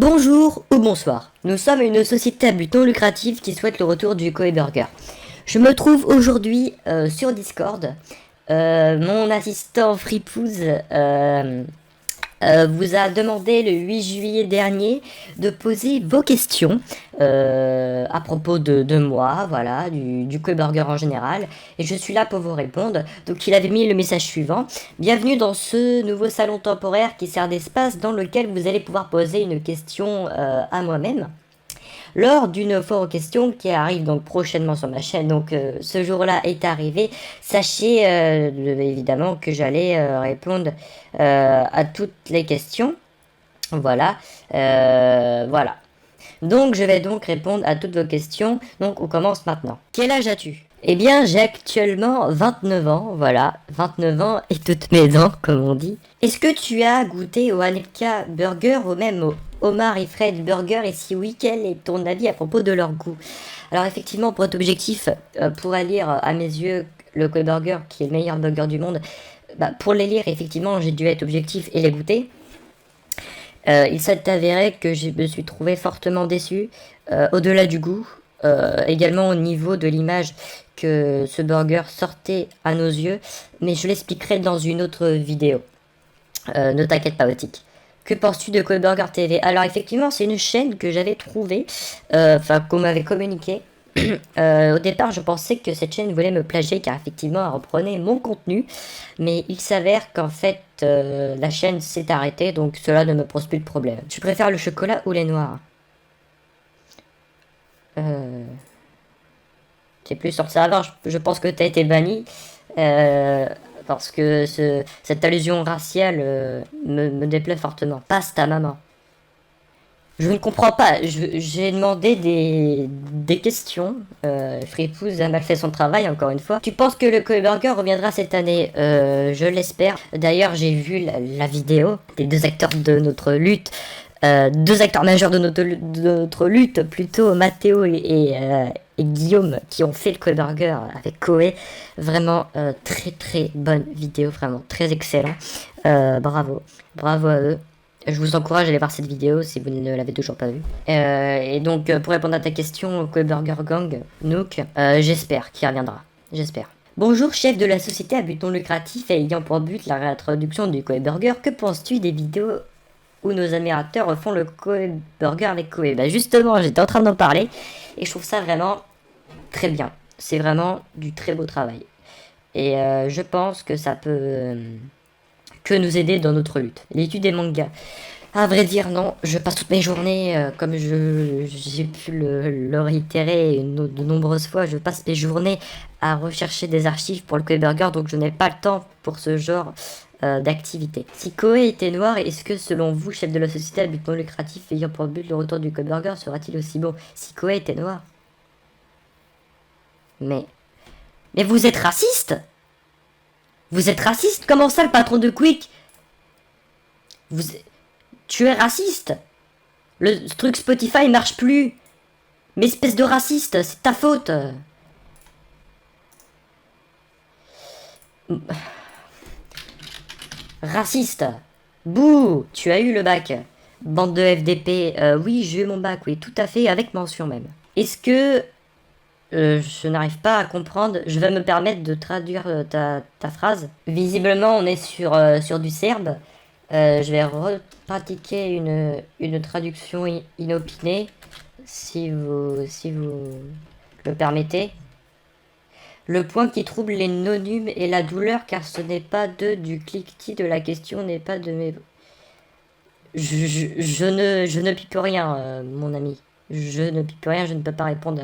Bonjour ou bonsoir, nous sommes une société à but non lucratif qui souhaite le retour du Koei Burger. Je me trouve aujourd'hui sur Discord. Mon assistant Fripouze vous a demandé le 8 juillet dernier de poser vos questions à propos de moi, voilà, du Koei Burger en général, et je suis là pour vous répondre. Donc il avait mis le message suivant: bienvenue dans ce nouveau salon temporaire qui sert d'espace dans lequel vous allez pouvoir poser une question à moi-même lors d'une foire aux questions qui arrive donc prochainement sur ma chaîne. Donc ce jour-là est arrivé. Sachez évidemment que j'allais répondre à toutes les questions. Voilà. Voilà. Donc je vais donc répondre à toutes vos questions. Donc on commence maintenant. Quel âge as-tu? Eh bien, j'ai actuellement 29 ans, voilà, 29 ans et toutes mes dents, comme on dit. Est-ce que tu as goûté au Aneka Burger ou même au Omar et Fred Burger, et si oui, quel est ton avis à propos de leur goût? Alors effectivement, pour être objectif, pour lire à mes yeux le Koei Burger, qui est le meilleur burger du monde, pour les lire, effectivement, j'ai dû être objectif et les goûter. Il s'est avéré que je me suis trouvé fortement déçu, au-delà du goût, également au niveau de l'image que ce burger sortait à nos yeux, mais je l'expliquerai dans une autre vidéo. Ne t'inquiète pas, Otik. Que penses-tu de Koei Burger TV? Alors effectivement, c'est une chaîne que j'avais trouvée, qu'on m'avait communiqué. Au départ, je pensais que cette chaîne voulait me plagier car effectivement, elle reprenait mon contenu, mais il s'avère qu'en fait, la chaîne s'est arrêtée, donc cela ne me pose plus de problème. Tu préfères le chocolat ou les noirs? C'est plus sur le serveur, je pense que t'as été banni, parce que cette allusion raciale me déplaît fortement. Passe ta maman. Je ne comprends pas, j'ai demandé des questions. Fripouze a mal fait son travail, encore une fois. Tu penses que le Koei Burger reviendra cette année? Je l'espère. D'ailleurs, j'ai vu la vidéo des deux acteurs de notre lutte. Deux acteurs majeurs de notre lutte, plutôt Mathéo et Guillaume, qui ont fait le Koei Burger avec Koei. Vraiment très très bonne vidéo, vraiment très excellent. Bravo, bravo à eux. Je vous encourage à aller voir cette vidéo si vous ne l'avez toujours pas vue. Et donc, pour répondre à ta question, Koei Burger Gang, Nook, j'espère qu'il reviendra. J'espère. Bonjour, chef de la société à but non lucratif et ayant pour but la réintroduction du Koei Burger. Que penses-tu des vidéos où nos admirateurs font le Koei Burger avec Koei? Justement, j'étais en train d'en parler et je trouve ça vraiment très bien. C'est vraiment du très beau travail. Et je pense que ça peut que nous aider dans notre lutte. L'étude des mangas. À vrai dire, non. Je passe toutes mes journées, comme j'ai pu le réitérer de nombreuses fois, je passe mes journées à rechercher des archives pour le Koei Burger, donc je n'ai pas le temps pour ce genre d'activité. Si Koei était noir, est-ce que selon vous, chef de la société à but non lucratif ayant pour but le retour du Koei Burger sera-t-il aussi bon? Si Koei était noir? Mais vous êtes raciste? Vous êtes raciste? Comment ça, le patron de Quick? Tu es raciste? Le truc Spotify marche plus. Mais espèce de raciste, c'est ta faute. Raciste. Bouh, tu as eu le bac. Bande de FDP. Oui, j'ai eu mon bac, oui, tout à fait, avec mention même. Est-ce que... je n'arrive pas à comprendre. Je vais me permettre de traduire ta phrase. Visiblement, on est sur du serbe. Je vais repratiquer une traduction inopinée, si vous le permettez. Le point qui trouble les nonumes est la douleur, car ce n'est pas du cliquetis de la question, n'est pas de mes... Je ne pipe rien, mon ami. Je ne pipe rien, je ne peux pas répondre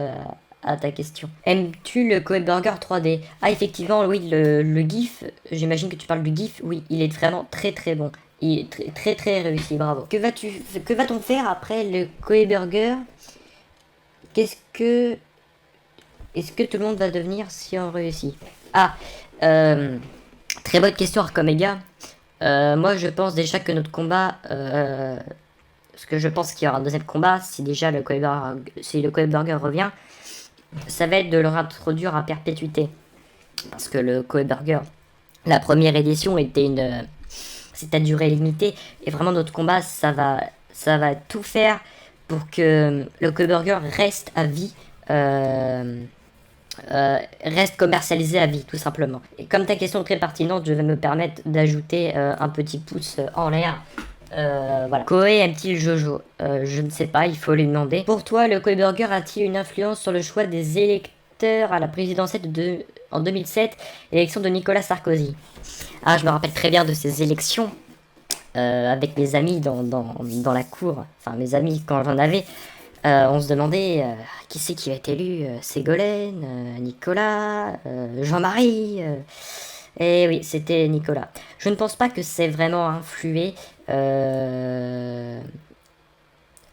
à ta question. Aimes-tu le Koei Burger 3D? Ah, effectivement, oui, le GIF, j'imagine que tu parles du GIF, oui, il est vraiment très très bon. Il est très très, très réussi, bravo. Que va-t-on faire après le Koei Burger? Est-ce que tout le monde va devenir si on réussit? Ah, très bonne question, Arcomega. Moi, je pense déjà que notre combat, parce que je pense qu'il y aura un deuxième combat, si déjà le Koei Burger revient, ça va être de le réintroduire à perpétuité. Parce que le Koei Burger, la première édition était c'est à durée limitée, et vraiment notre combat, ça va ça va tout faire pour que le Koei Burger reste à vie, reste commercialisé à vie, tout simplement. Et comme ta question est très pertinente, je vais me permettre d'ajouter un petit pouce en l'air. Voilà. Koei aime-t-il Jojo? Je ne sais pas, il faut lui demander. Pour toi, le Koei Burger a-t-il une influence sur le choix des électeurs à la présidentielle en 2007, l'élection de Nicolas Sarkozy? Ah, je me rappelle très bien de ces élections, avec mes amis dans la cour, enfin mes amis quand j'en avais. On se demandait qui c'est qui va être élu, Ségolène, Nicolas, Jean-Marie. Et oui, c'était Nicolas. Je ne pense pas que c'est vraiment influé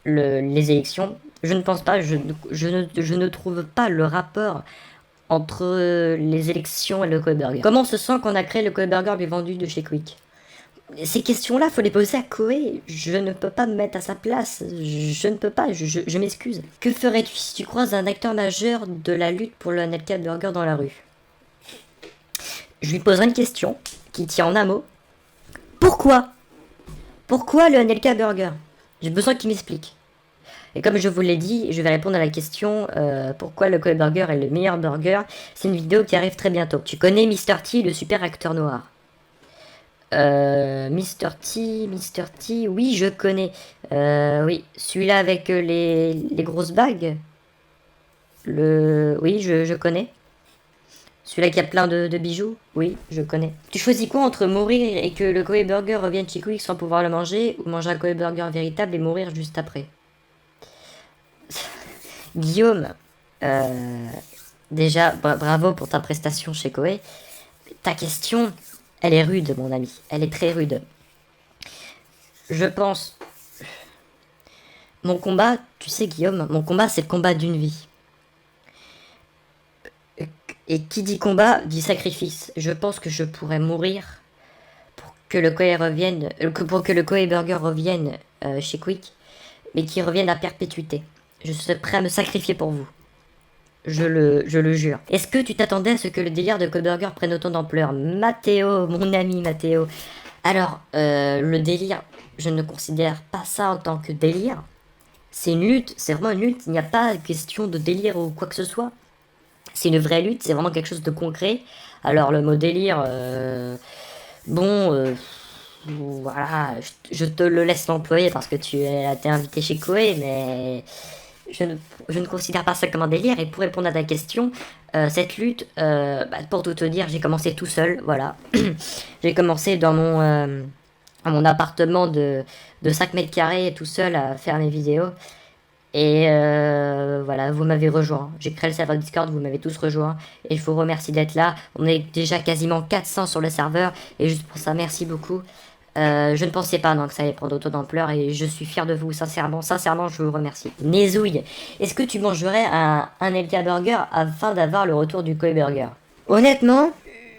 les élections. Je ne pense pas, je ne trouve pas le rapport entre les élections et le Koei Burger. Comment on se sent qu'on a créé le Koei Burger bien vendu de chez Quick? Ces questions-là, faut les poser à Koei. Je ne peux pas me mettre à sa place. Je ne peux pas, je m'excuse. Que ferais-tu si tu croises un acteur majeur de la lutte pour le NLK Burger dans la rue? Je lui poserai une question qui tient en un mot. Pourquoi? Pourquoi le NLK Burger? J'ai besoin qu'il m'explique. Et comme je vous l'ai dit, je vais répondre à la question pourquoi le Koei Burger est le meilleur burger. C'est une vidéo qui arrive très bientôt. Tu connais Mr. T, le super acteur noir? Mr. T, oui, je connais. Oui, celui-là avec les grosses bagues. Oui, je connais. Celui-là qui a plein de bijoux. Oui, je connais. Tu choisis quoi entre mourir et que le Koei Burger revienne chez Quick sans pouvoir le manger, ou manger un Koei Burger véritable et mourir juste après? Guillaume, déjà, bravo pour ta prestation chez Koei. Ta question, elle est rude, mon ami. Elle est très rude. Je pense... Mon combat, tu sais Guillaume, mon combat c'est le combat d'une vie. Et qui dit combat, dit sacrifice. Je pense que je pourrais mourir pour que le Koei revienne, pour que le Koei Burger revienne chez Quick, mais qu'il revienne à perpétuité. Je serais prêt à me sacrifier pour vous. Je le jure. Est-ce que tu t'attendais à ce que le délire de Koei Burger prenne autant d'ampleur? Mathéo, mon ami Mathéo. Alors, le délire, je ne considère pas ça en tant que délire. C'est une lutte, c'est vraiment une lutte. Il n'y a pas question de délire ou quoi que ce soit. C'est une vraie lutte, c'est vraiment quelque chose de concret. Alors, le mot délire, voilà, je te le laisse l'employer parce que tu t'es invité chez Koei, mais je ne considère pas ça comme un délire. Et pour répondre à ta question, cette lutte, pour tout te dire, j'ai commencé tout seul, voilà. J'ai commencé dans mon appartement de 5 mètres carrés, tout seul à faire mes vidéos. Et voilà, vous m'avez rejoint. J'ai créé le serveur Discord, vous m'avez tous rejoint. Et je vous remercie d'être là. On est déjà quasiment 400 sur le serveur. Et juste pour ça, merci beaucoup. Je ne pensais pas non, que ça allait prendre autant d'ampleur. Et je suis fier de vous, sincèrement. Sincèrement, je vous remercie. Nézouille, est-ce que tu mangerais un LK Burger afin d'avoir le retour du Koei Burger? Honnêtement,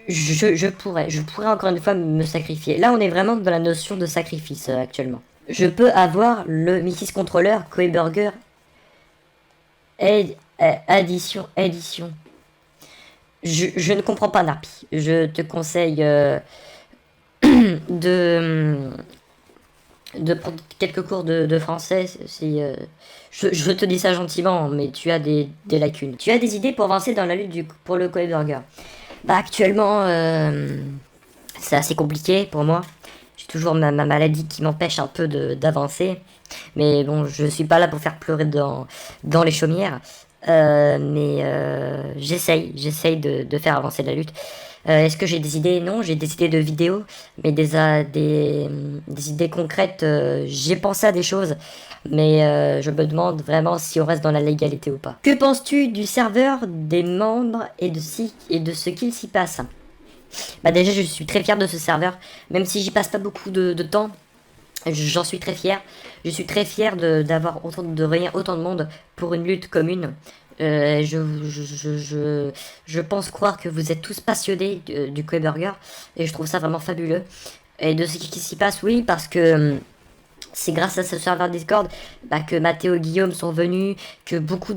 je pourrais encore une fois me sacrifier. Là, on est vraiment dans la notion de sacrifice actuellement. Je peux avoir le Mrs. Controller Koei Burger édition. Je ne comprends pas, Narpi. Je te conseille de prendre quelques cours de français. Je te dis ça gentiment, mais tu as des lacunes. Tu as des idées pour avancer dans la lutte pour le Koei Burger? Bah actuellement, c'est assez compliqué pour moi. J'ai toujours ma maladie qui m'empêche un peu d'avancer. Mais bon, je suis pas là pour faire pleurer dans les chaumières. Mais j'essaye de faire avancer la lutte. Est-ce que j'ai des idées? Non, j'ai des idées de vidéos, mais des idées concrètes. J'ai pensé à des choses, mais je me demande vraiment si on reste dans la légalité ou pas. Que penses-tu du serveur, des membres et de ce qu'il s'y passe? Bah déjà, je suis très fier de ce serveur, même si j'y passe pas beaucoup de temps. J'en suis très fier. Je suis très fier d'avoir de réunir autant de monde pour une lutte commune. Je pense croire que vous êtes tous passionnés du Koei Burger et je trouve ça vraiment fabuleux. Et de ce qui s'y passe, oui, parce que c'est grâce à ce serveur Discord que Mathéo et Guillaume sont venus, que beaucoup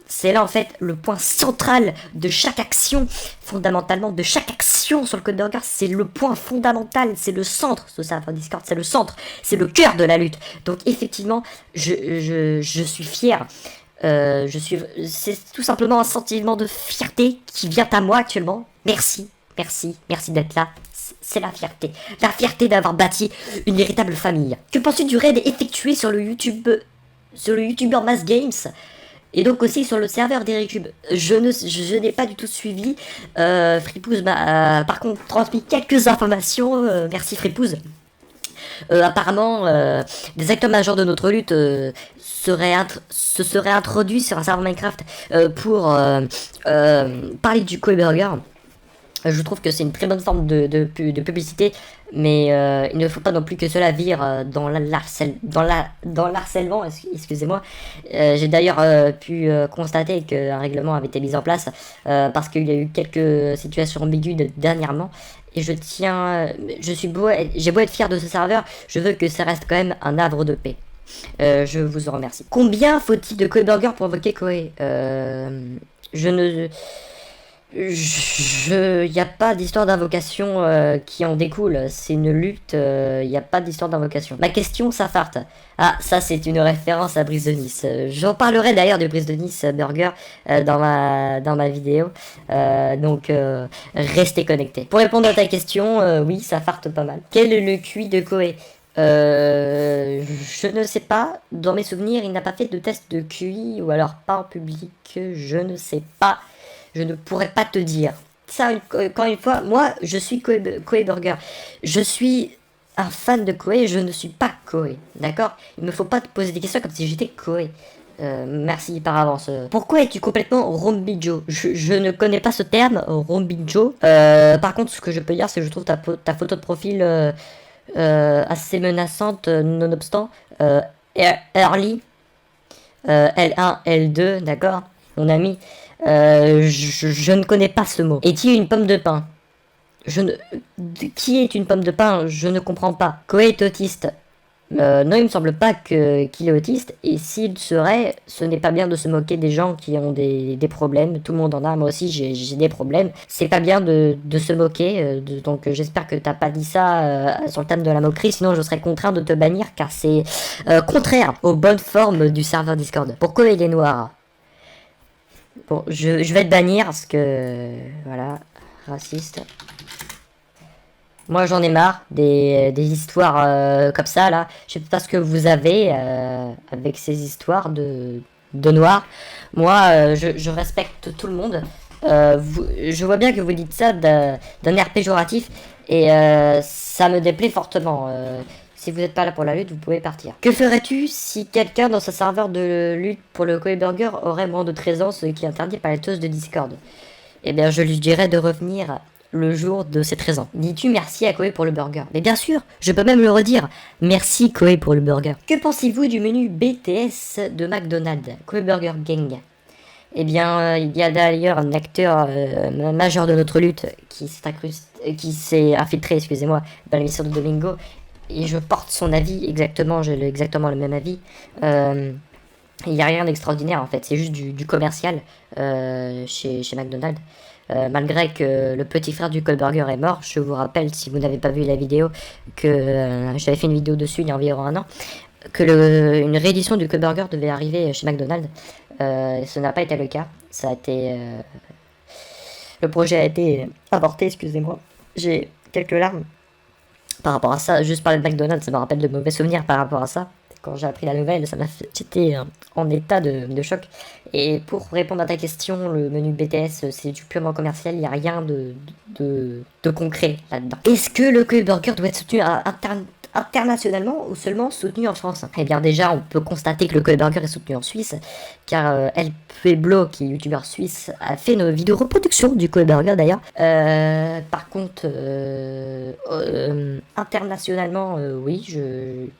c'est là en fait le point central de chaque action, fondamentalement de chaque action discussion sur le Code Burger, c'est le point fondamental, c'est le centre, ce serveur Discord, c'est le centre, c'est le cœur de la lutte. Donc effectivement, je suis fier. C'est tout simplement un sentiment de fierté qui vient à moi actuellement. Merci, merci, merci d'être là. C'est la fierté d'avoir bâti une véritable famille. Que penses-tu du raid effectué sur le YouTuber Mass Games et donc aussi sur le serveur d'Ericube? Je n'ai pas du tout suivi. Fripouze m'a par contre transmis quelques informations. Merci Fripouze. Apparemment, des acteurs majeurs de notre lutte se seraient introduits sur un serveur Minecraft pour parler du Koei Burger. Je trouve que c'est une très bonne forme de publicité, mais il ne faut pas non plus que cela vire dans l'harcèlement, excusez-moi. J'ai d'ailleurs pu constater qu'un règlement avait été mis en place parce qu'il y a eu quelques situations ambiguës dernièrement. Et j'ai beau être fier de ce serveur, je veux que ça reste quand même un havre de paix. Je vous en remercie. Combien faut-il de Koei Burger pour invoquer Koei? Il n'y a pas d'histoire d'invocation qui en découle, c'est une lutte, il n'y a pas d'histoire d'invocation. Ma question, ça farte. Ah, ça c'est une référence à Brise de Nice. J'en parlerai d'ailleurs de Brise de Nice Burger dans ma vidéo, donc restez connectés. Pour répondre à ta question, oui, ça farte pas mal. Quel est le QI de Koei? Je ne sais pas. Dans mes souvenirs, il n'a pas fait de test de QI, ou alors pas en public, je ne sais pas. Je ne pourrais pas te dire. Ça, encore une fois, moi, je suis Koei Burger. Je suis un fan de Koei, je ne suis pas Koei. D'accord? Il ne faut pas te poser des questions comme si j'étais Koei. Merci par avance. Pourquoi es-tu complètement Rombijo? Je ne connais pas ce terme, Rombijo. Par contre, ce que je peux dire, c'est que je trouve ta photo de profil assez menaçante, nonobstant. Early. L1, L2, d'accord? Mon ami. Je ne connais pas ce mot. Est-il une pomme de pain? Qui est une pomme de pain? Je ne comprends pas. Koei est autiste. Non, il me semble pas qu'il est autiste. Et s'il serait, ce n'est pas bien de se moquer des gens qui ont des problèmes. Tout le monde en a. Moi aussi, j'ai des problèmes. C'est pas bien de se moquer. Donc, j'espère que t'as pas dit ça sur le thème de la moquerie. Sinon, je serais contraint de te bannir car c'est contraire aux bonnes formes du serveur Discord. Pourquoi il est noir? Bon, je vais te bannir parce que... Voilà, raciste. Moi j'en ai marre des histoires comme ça là. Je sais pas ce que vous avez avec ces histoires de noirs. Moi je respecte tout le monde. Je vois bien que vous dites ça d'un air péjoratif et ça me déplaît fortement. Si vous n'êtes pas là pour la lutte, vous pouvez partir. Que ferais-tu si quelqu'un dans sa serveur de lutte pour le Koei Burger aurait moins de 13 ans, ce qui est interdit par les toasts de Discord? Eh bien, je lui dirais de revenir le jour de ses 13 ans. Dis-tu merci à Koei pour le burger? Mais bien sûr, je peux même le redire. Merci Koei pour le burger. Que pensez-vous du menu BTS de McDonald's, Koei Burger Gang? Eh bien, il y a d'ailleurs un acteur majeur de notre lutte qui s'est infiltré, excusez-moi, dans l'émission de Domingo. Et je porte son avis exactement, j'ai exactement le même avis. Il n'y a rien d'extraordinaire en fait, c'est juste du commercial chez McDonald's. Malgré que le petit frère du Koei Burger est mort, je vous rappelle, si vous n'avez pas vu la vidéo, que j'avais fait une vidéo dessus il y a environ un an, que une réédition du Koei Burger devait arriver chez McDonald's. Ce n'a pas été le cas. Ça a été... Le projet a été avorté, excusez-moi. J'ai quelques larmes par rapport à ça. Juste parler de McDonald's, ça me rappelle de mauvais souvenirs par rapport à ça. Quand j'ai appris la nouvelle, j'étais en état de choc. Et pour répondre à ta question, le menu BTS, c'est du purement commercial, il n'y a rien de concret là-dedans. Est-ce que le Koei Burger doit être soutenu internationalement ou seulement soutenu en France? Eh bien déjà, on peut constater que le Koei Burger est soutenu en Suisse, car El Pueblo, qui est youtubeur suisse, a fait une vidéo reproduction du Koei Burger d'ailleurs. Par contre, internationalement, oui,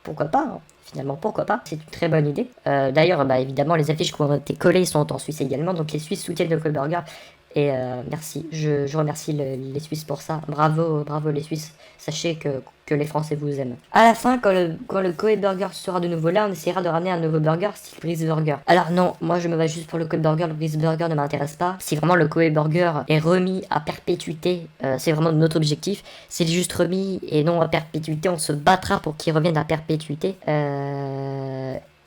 pourquoi pas hein. Finalement, pourquoi pas? C'est une très bonne idée. D'ailleurs, évidemment, les affiches qui ont été collées sont en Suisse également, donc les Suisses soutiennent le Koei Burger Et merci, je remercie les Suisses pour ça. Bravo, bravo les Suisses. Sachez que les Français vous aiment. À la fin, quand le Koei Burger sera de nouveau là, on essaiera de ramener un nouveau burger style Breeze Burger. Alors non, moi je me bats juste pour le Koei Burger, le Breeze Burger ne m'intéresse pas. Si vraiment le Koei Burger est remis à perpétuité, c'est vraiment notre objectif. C'est juste remis et non à perpétuité, on se battra pour qu'il revienne à perpétuité.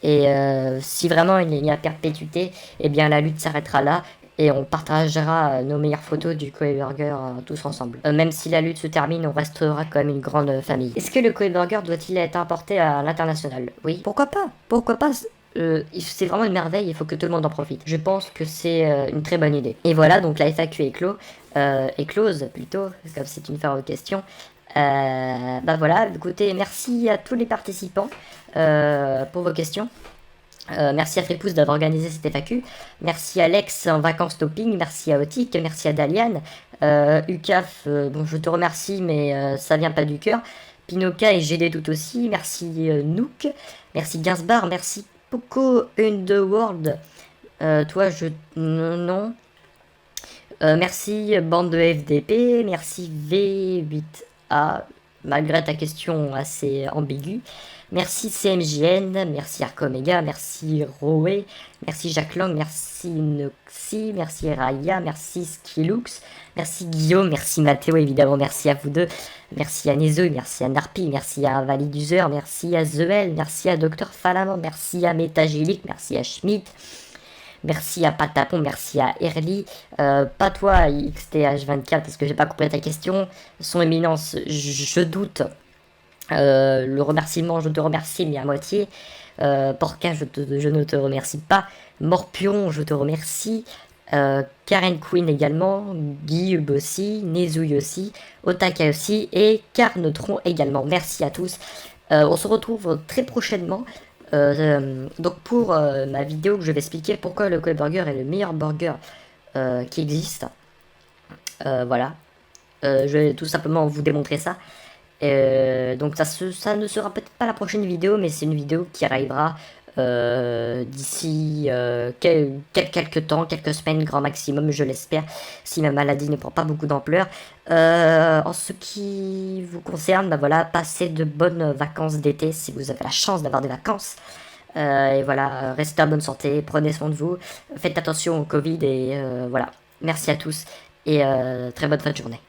Si vraiment il y a perpétuité, eh bien la lutte s'arrêtera là et on partagera nos meilleures photos du Koei Burger tous ensemble. Même si la lutte se termine, on restera quand même une grande famille. Est-ce que le Koei Burger doit-il être importé à l'international? Oui. Pourquoi pas? Pourquoi pas? C'est vraiment une merveille, il faut que tout le monde en profite. Je pense que c'est une très bonne idée. Et voilà, donc la FAQ est close plutôt, comme c'est une fin aux questions. Bah voilà, écoutez, merci à tous les participants pour vos questions. Merci à Frépousse d'avoir organisé cette FAQ. Merci à Alex en vacances topping. Merci à Otik. Merci à Dalian. UCAF, bon, je te remercie, mais ça vient pas du cœur. Pinoca et GD tout aussi. Merci Nook. Merci Gainsbar. Merci Poco in the World. Toi, je. Non. Merci bande de FDP. Merci V8A. Malgré ta question assez ambiguë. Merci CMJN, merci Arcomega, merci Roé, merci Jacques Lang, merci Noxy, merci Raya, merci Skilux, merci Guillaume, merci Mathéo évidemment, merci à vous deux, merci à Nezo, merci à Narpi, merci à Validuzer, merci à Zeuel, merci à Dr Falaman, merci à Métagilic, merci à Schmidt, merci à Patapon, merci à Erly, pas toi XTH24 parce que j'ai pas compris ta question, son éminence, je doute. Le remerciement, je te remercie, mais à moitié. Porca, je ne te remercie pas. Morpion, je te remercie. Karen Queen également. Guillaume aussi. Nezouille aussi. Otaka aussi. Et Carnotron également. Merci à tous. On se retrouve très prochainement. Donc pour ma vidéo que je vais expliquer pourquoi le Koei Burger est le meilleur burger qui existe. Voilà. Je vais tout simplement vous démontrer ça. Donc ça ne sera peut-être pas la prochaine vidéo, mais c'est une vidéo qui arrivera d'ici quelques temps, quelques semaines grand maximum, je l'espère, si ma maladie ne prend pas beaucoup d'ampleur. En ce qui vous concerne, bah voilà, passez de bonnes vacances d'été si vous avez la chance d'avoir des vacances. Et voilà, restez en bonne santé, prenez soin de vous, faites attention au Covid et voilà. Merci à tous et très bonne fin de journée.